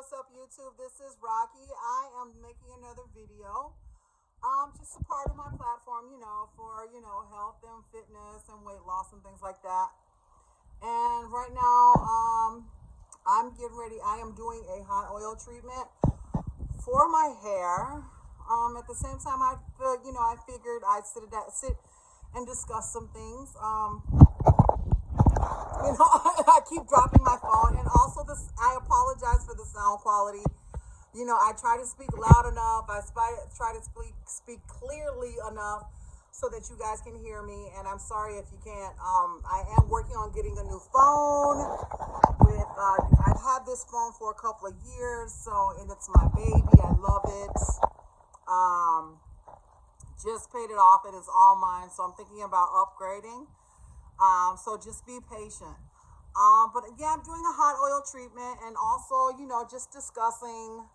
what's up, YouTube? This is Rocky. I am making another video. Just a part of my platform, for health and fitness and weight loss and things like that. And right now, I'm getting ready. I am doing a hot oil treatment for my hair. At the same time, I figured I'd sit and discuss some things. I keep dropping my phone, and also this. I apologize for the sound quality. I try to speak loud enough. Try to speak clearly enough so that you guys can hear me. And I'm sorry if you can't. I am working on getting a new phone. I've had this phone for a couple of years, and it's my baby. I love it. Um, just paid it off, and it's all mine. So I'm thinking about upgrading. So just be patient. But yeah, I'm doing a hot oil treatment, and also, just discussing,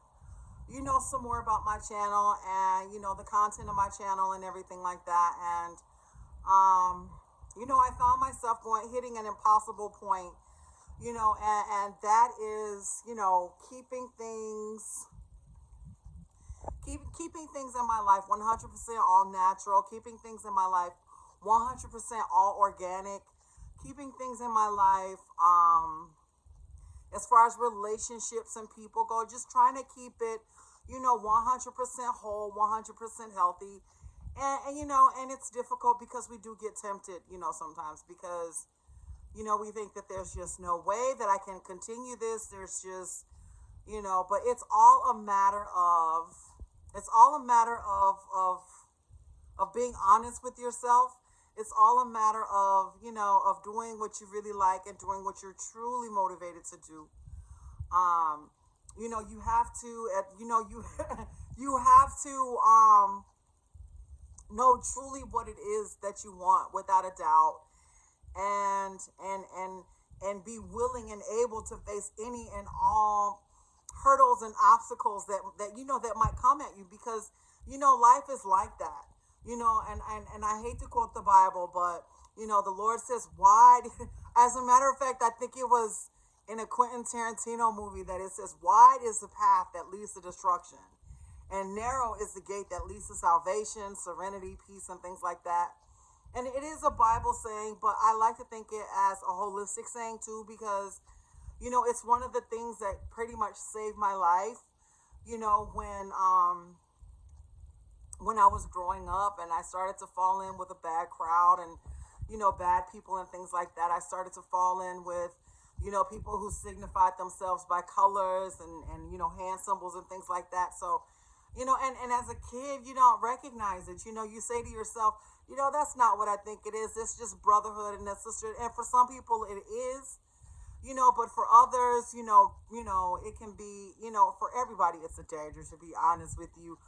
some more about my channel and, the content of my channel and everything like that. And, I found myself hitting an impossible point, and that is, keeping things in my life 100% all natural, keeping things in my life 100% all organic, keeping things in my life, as far as relationships and people go, just trying to keep it, 100% whole, 100% healthy. And it's difficult because we do get tempted, sometimes because, we think that there's just no way that I can continue this. There's just, but it's all a matter of being honest with yourself. It's all a matter of, of doing what you really like and doing what you're truly motivated to do. You have to, you have to, know truly what it is that you want without a doubt, and be willing and able to face any and all hurdles and obstacles that might come at you, because life is like that. And I hate to quote the Bible, but the Lord says wide. As a matter of fact, I think it was in a Quentin Tarantino movie that it says, wide is the path that leads to destruction, and narrow is the gate that leads to salvation, serenity, peace, and things like that. And it is a Bible saying, but I like to think it as a holistic saying too, because it's one of the things that pretty much saved my life. When I was growing up and I started to fall in with a bad crowd and, bad people and things like that, I started to fall in with, people who signified themselves by colors and hand symbols and things like that. So, and as a kid, you don't recognize it. You say to yourself, that's not what I think it is. It's just brotherhood and sister. And for some people it is, but for others, it can be, for everybody, it's a danger, to be honest with you.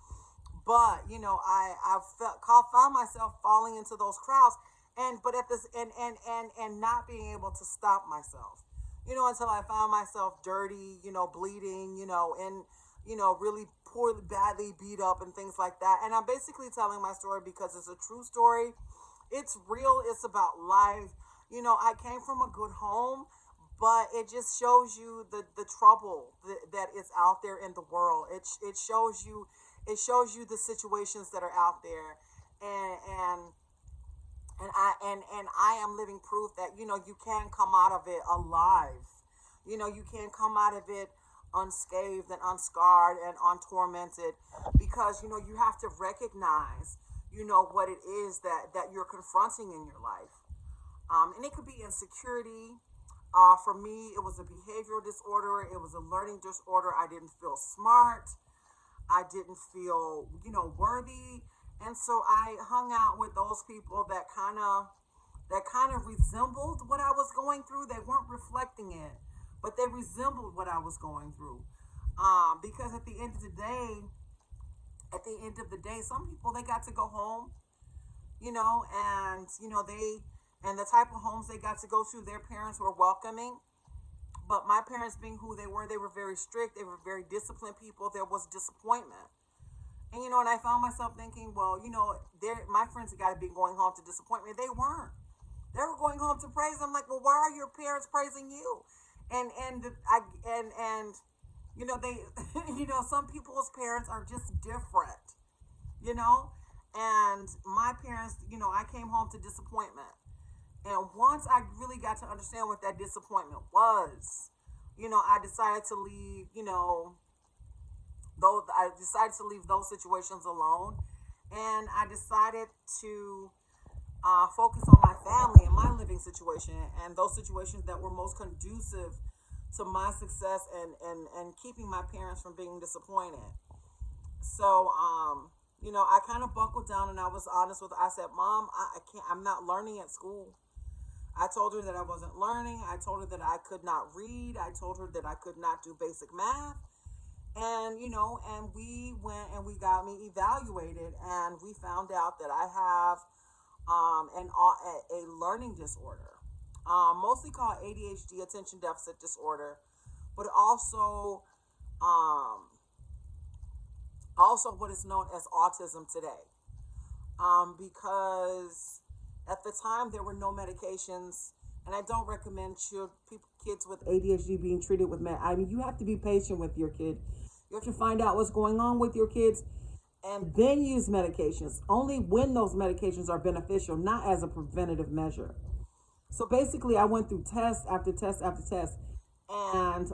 But found myself falling into those crowds, but at this and not being able to stop myself, until I found myself dirty, bleeding, and really poorly, badly beat up and things like that. And I'm basically telling my story because it's a true story. It's real. It's about life. I came from a good home, but it just shows you the trouble that is out there in the world. It shows you the situations that are out there, and I am living proof that you can come out of it alive. You can come out of it unscathed and unscarred and untormented, because you have to recognize what it is that you're confronting in your life. And it could be insecurity. For me, it was a behavioral disorder. It was a learning disorder. I didn't feel smart. I didn't feel, worthy. And so I hung out with those people that kind of resembled what I was going through. They weren't reflecting it, but they resembled what I was going through. Because at the end of the day, some people, they got to go home, and the type of homes they got to go to, their parents were welcoming. But my parents, being who they were very strict. They were very disciplined people. There was disappointment. And I found myself thinking, well, my friends got to be going home to disappointment. They weren't. They were going home to praise. I'm like, well, why are your parents praising you? And They, some people's parents are just different, you know? And my parents, I came home to disappointment. And once I really got to understand what that disappointment was, I decided to leave, I decided to leave those situations alone. And I decided to focus on my family and my living situation and those situations that were most conducive to my success and keeping my parents from being disappointed. So, I kind of buckled down and I was honest with her. I said, Mom, I can't, I'm not learning at school. I told her that I wasn't learning. I told her that I could not read. I told her that I could not do basic math. And, and we went and we got me evaluated and we found out that I have a learning disorder, mostly called ADHD, attention deficit disorder, but um, also what is known as autism today. Because at the time there were no medications, and I don't recommend kids with ADHD being treated with I mean, you have to be patient with your kid. You have to find out what's going on with your kids and then use medications only when those medications are beneficial, not as a preventative measure. So basically, I went through test after test after test, and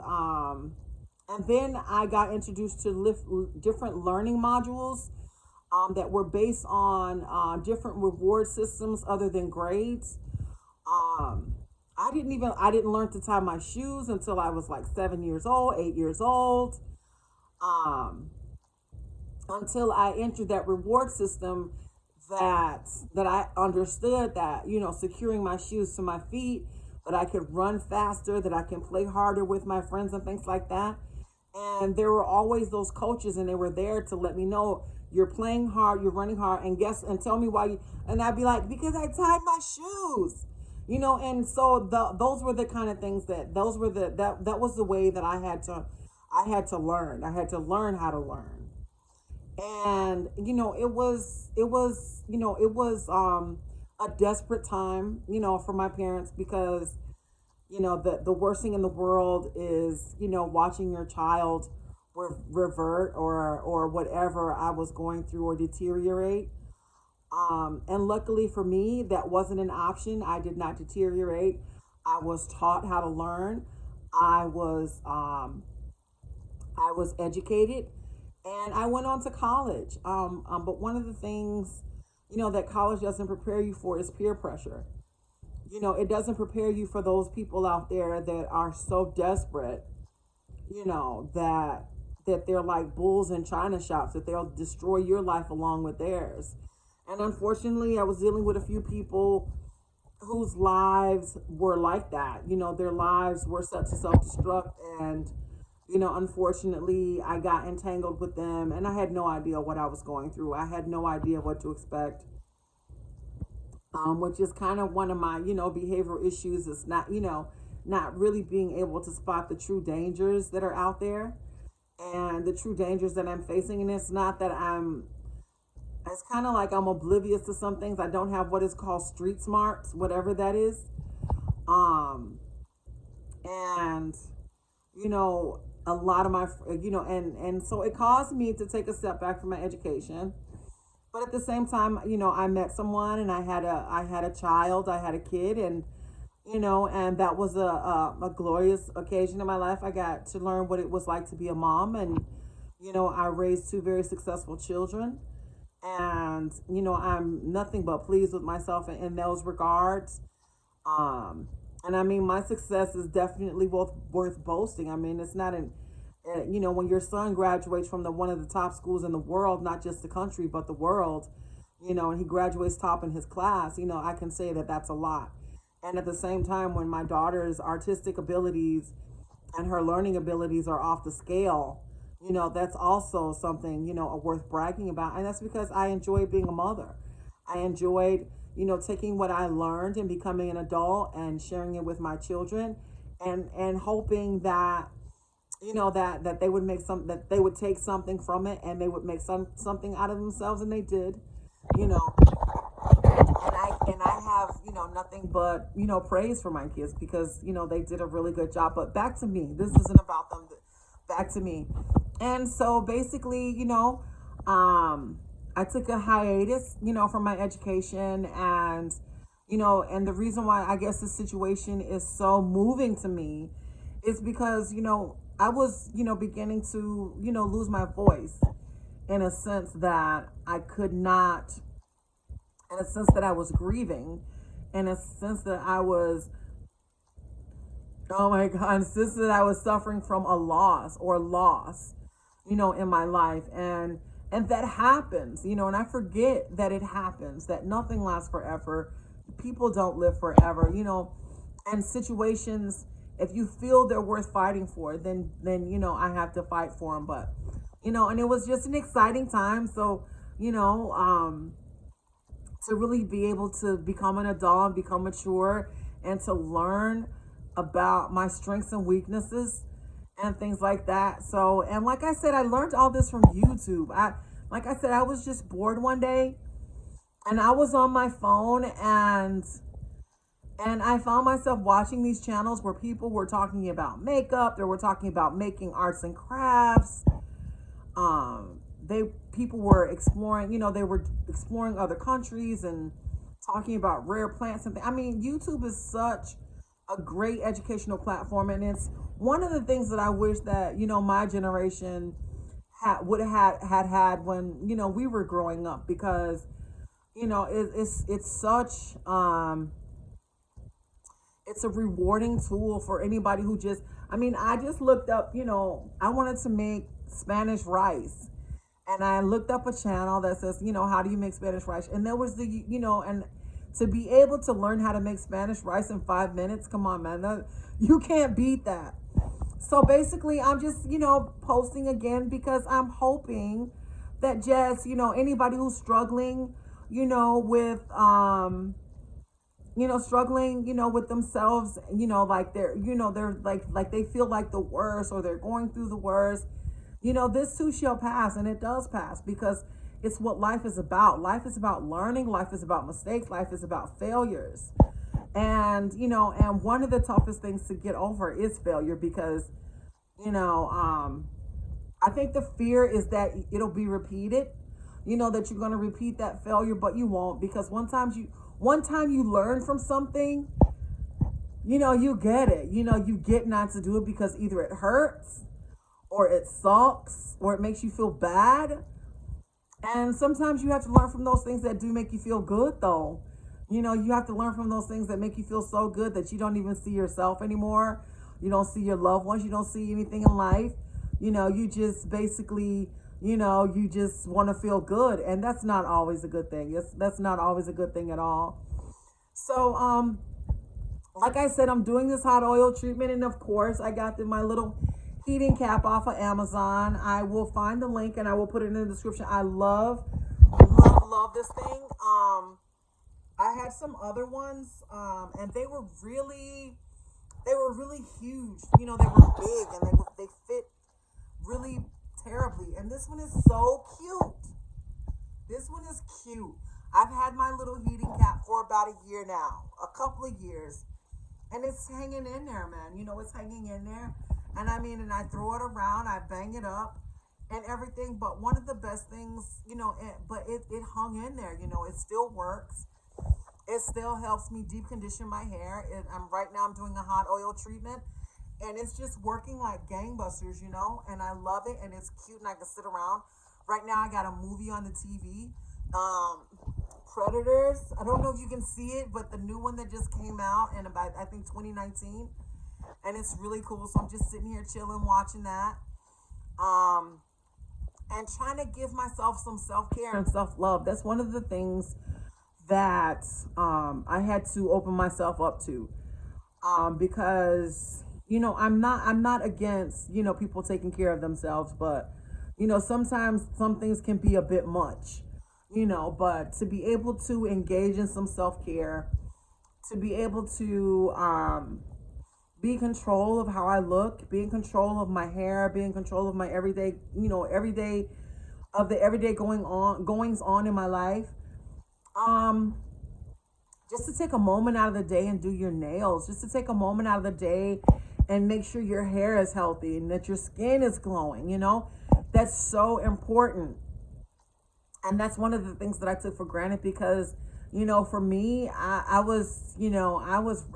then I got introduced to different learning modules that were based on different reward systems other than grades. Um, I didn't learn to tie my shoes until I was like 7 years old, 8 years old. Um, until I entered that reward system that I understood that, securing my shoes to my feet, that I could run faster, that I can play harder with my friends and things like that. And there were always those coaches and they were there to let me know you're playing hard, you're running hard, and tell me why and I'd be like, because I tied my shoes. And so those were the kind of things that was the way that I had to learn. I had to learn how to learn. And it was a desperate time, for my parents, because the worst thing in the world is, watching your child revert or whatever I was going through or deteriorate. And luckily for me, that wasn't an option. I did not deteriorate. I was taught how to learn. I was um, I was educated, and I went on to college. But one of the things, that college doesn't prepare you for is peer pressure. It doesn't prepare you for those people out there that are so desperate, that they're like bulls in china shops, that they'll destroy your life along with theirs. And unfortunately, I was dealing with a few people whose lives were like that. Their lives were set to self destruct. And, unfortunately, I got entangled with them and I had no idea what I was going through. I had no idea what to expect, which is kind of one of my, behavioral issues is not really being able to spot the true dangers that are out there and the true dangers that I'm facing. And it's not that it's kind of like I'm oblivious to some things. I don't have what is called street smarts, whatever that is. Um, and, a lot of my, and so it caused me to take a step back from my education. But at the same time, I met someone and I had a child, I had a kid, and that was a glorious occasion in my life. I got to learn what it was like to be a mom, and I raised two very successful children, and I'm nothing but pleased with myself in those regards. And I mean, my success is definitely worth boasting. I mean, it's not when your son graduates from the one of the top schools in the world, not just the country but the world, and he graduates top in his class, I can say that that's a lot. And at the same time, when my daughter's artistic abilities and her learning abilities are off the scale, that's also something, worth bragging about. And that's because I enjoy being a mother. I enjoyed, taking what I learned and becoming an adult and sharing it with my children, and hoping that, that they would that they would take something from it and they would make something out of themselves, and they did, you know. And I have, nothing but, praise for my kids, because, they did a really good job. But back to me, this isn't about them. back to me. And so basically, I took a hiatus, from my education, and and the reason why I guess this situation is so moving to me is because, I was, beginning to, lose my voice, in a sense that I could not, in a sense that I was grieving, in a sense that I was, oh my God, in a sense that I was suffering from a loss or loss, in my life. And that happens, and I forget that it happens, that nothing lasts forever. People don't live forever, and situations, if you feel they're worth fighting for, then I have to fight for them. But and it was just an exciting time. So you know to really be able to become an adult and become mature, and to learn about my strengths and weaknesses and things like that. So, and like I said, I learned all this from YouTube. Like I said, I was just bored one day, and I was on my phone, and I found myself watching these channels where people were talking about makeup, they were talking about making arts and crafts. They People were exploring, they were exploring other countries and talking about rare plants and things. I mean, YouTube is such a great educational platform, and it's one of the things that I wish that my generation would have had when we were growing up, because it's such it's a rewarding tool for anybody who just, I mean, I just looked up, I wanted to make Spanish rice, and I looked up a channel that says, how do you make Spanish rice? And there was and to be able to learn how to make Spanish rice in 5 minutes, come on, man, you can't beat that. So basically, I'm just, posting again because I'm hoping that just, anybody who's struggling, with, struggling, with themselves, they're like they feel like the worst, or they're going through the worst, this too shall pass, and it does pass, because it's what life is about. Life is about learning, life is about mistakes, life is about failures. And, and one of the toughest things to get over is failure, because, I think the fear is that it'll be repeated, that you're going to repeat that failure, but you won't, because one time you learn from something, you get it, you get not to do it, because either it hurts, or it sucks, or it makes you feel bad. And sometimes you have to learn from those things that do make you feel good, though. You have to learn from those things that make you feel so good that you don't even see yourself anymore. You don't see your loved ones. You don't see anything in life. You just basically, you just want to feel good. And that's not always a good thing. That's not always a good thing at all. So, like I said, I'm doing this hot oil treatment. And of course, I got my little heating cap off of Amazon. I will find the link and I will put it in the description. I love this thing. I had some other ones, and they were really huge. They were big, and they fit really terribly. And this one is so cute. This one is cute. I've had my little heating cap for about a year now, a couple of years, and it's hanging in there, man. It's hanging in there. And I mean, and I throw it around, I bang it up and everything. But one of the best things, it hung in there, it still works. It still helps me deep condition my hair. Right now I'm doing a hot oil treatment, and it's just working like gangbusters, and I love it, and it's cute, and I can sit around. Right now I got a movie on the TV, Predators. I don't know if you can see it, but the new one that just came out in about, I think, 2019. And it's really cool. So I'm just sitting here chilling, watching that. And trying to give myself some self-care and self-love. That's one of the things that I had to open myself up to. Because, I'm not against, people taking care of themselves, but, sometimes some things can be a bit much, but to be able to engage in some self-care, to be able to, be in control of how I look, be in control of my hair, be in control of my everyday goings on in my life. Just to take a moment out of the day and do your nails, just to take a moment out of the day and make sure your hair is healthy and that your skin is glowing, That's so important. And that's one of the things that I took for granted because, for me, I was,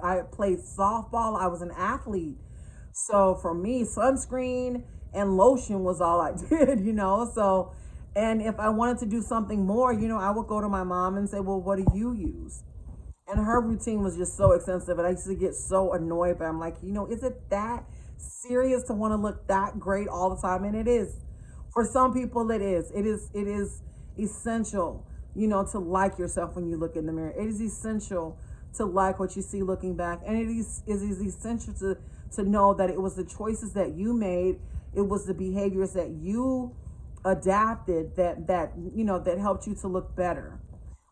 I played softball. I was an athlete. So for me, sunscreen and lotion was all I did. So, and if I wanted to do something more, I would go to my mom and say, well, what do you use? And her routine was just so extensive. And I used to get so annoyed, but I'm like, is it that serious to want to look that great all the time? And it is. For some people, it is. It is essential, to like yourself when you look in the mirror. It is essential to like what you see looking back. And it is essential to know that it was the choices that you made. It was the behaviors that you adapted that helped you to look better.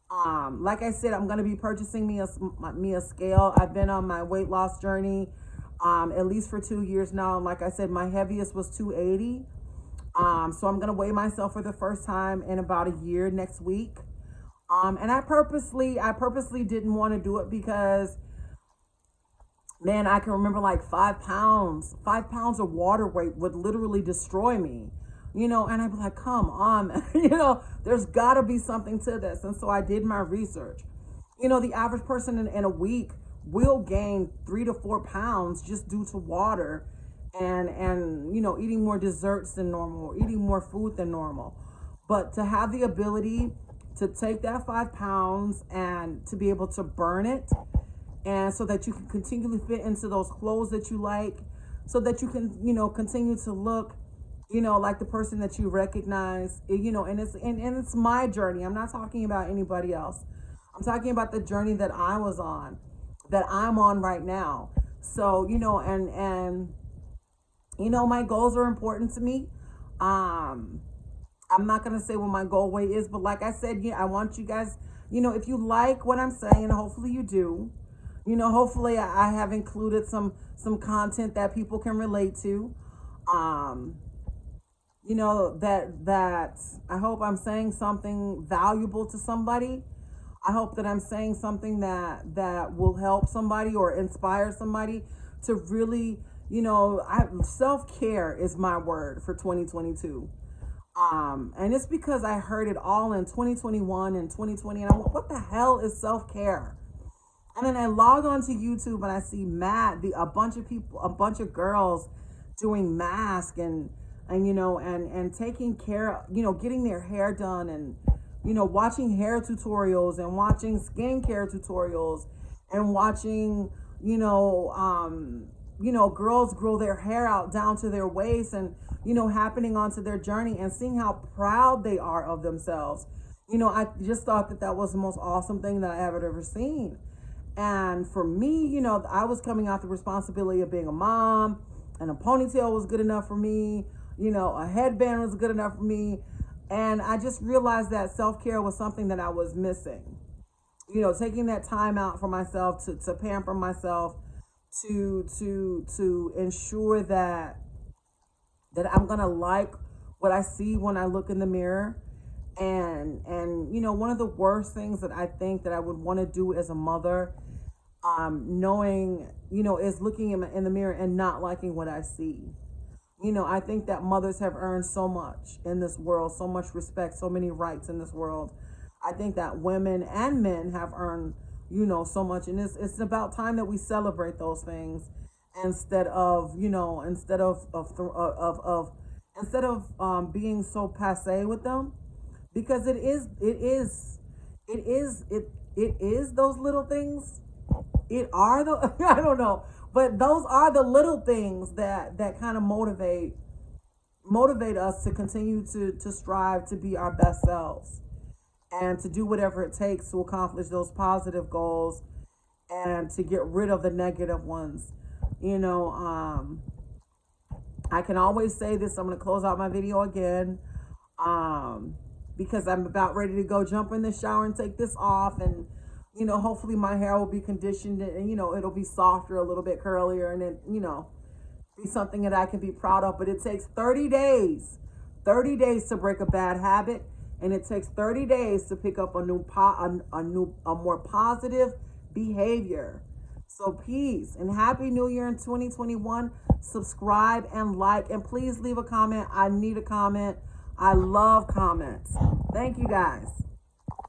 Like I said, I'm going to be purchasing me a scale. I've been on my weight loss journey at least for 2 years now. And like I said, my heaviest was 280. So I'm going to weigh myself for the first time in about a year next week. And I purposely didn't want to do it because, man, I can remember like 5 pounds of water weight would literally destroy me, and I'd be like, come on, man. There's gotta be something to this. And so I did my research. The average person in a week will gain 3 to 4 pounds just due to water and eating more desserts than normal, or eating more food than normal. But to have the ability to take that 5 pounds and to be able to burn it, and so that you can continually fit into those clothes that you like, so that you can, continue to look, like the person that you recognize, and it's my journey. I'm not talking about anybody else. I'm talking about the journey that I was on, that I'm on right now. So, and my goals are important to me. I'm not going to say what my goal weight is, but like I said, I want you guys, if you like what I'm saying, hopefully you do. Hopefully I have included some content that people can relate to. That I hope I'm saying something valuable to somebody. I hope that I'm saying something that will help somebody or inspire somebody to really, self-care is my word for 2022. And it's because I heard it all in 2021 and 2020, and I'm like, what the hell is self-care? And then I log onto YouTube and I see a bunch of people, a bunch of girls doing masks and taking care, getting their hair done and, watching hair tutorials and watching skincare tutorials and watching, girls grow their hair out down to their waist and, happening onto their journey and seeing how proud they are of themselves. I just thought that was the most awesome thing that I have ever seen. And for me, I was coming out the responsibility of being a mom, and a ponytail was good enough for me. A headband was good enough for me. And I just realized that self-care was something that I was missing. Taking that time out for myself to pamper myself, to ensure that I'm going to like what I see when I look in the mirror. And one of the worst things that I think that I would want to do as a mother, knowing, is looking in the mirror and not liking what I see. I think that mothers have earned so much in this world, so much respect, so many rights in this world. I think that women and men have earned, so much. And it's about time that we celebrate those things instead of being so passé with them, because it is those little things. I don't know, but those are the little things that kind of motivate us to continue to strive to be our best selves and to do whatever it takes to accomplish those positive goals and to get rid of the negative ones. I can always say this. I'm going to close out my video again, because I'm about ready to go jump in the shower and take this off, and hopefully my hair will be conditioned and it'll be softer, a little bit curlier, and then be something that I can be proud of. But it takes 30 days to break a bad habit, and it takes 30 days to pick up a more positive behavior. So peace and happy new year in 2021. Subscribe and like, and please leave a comment. I need a comment. I love comments. Thank you guys.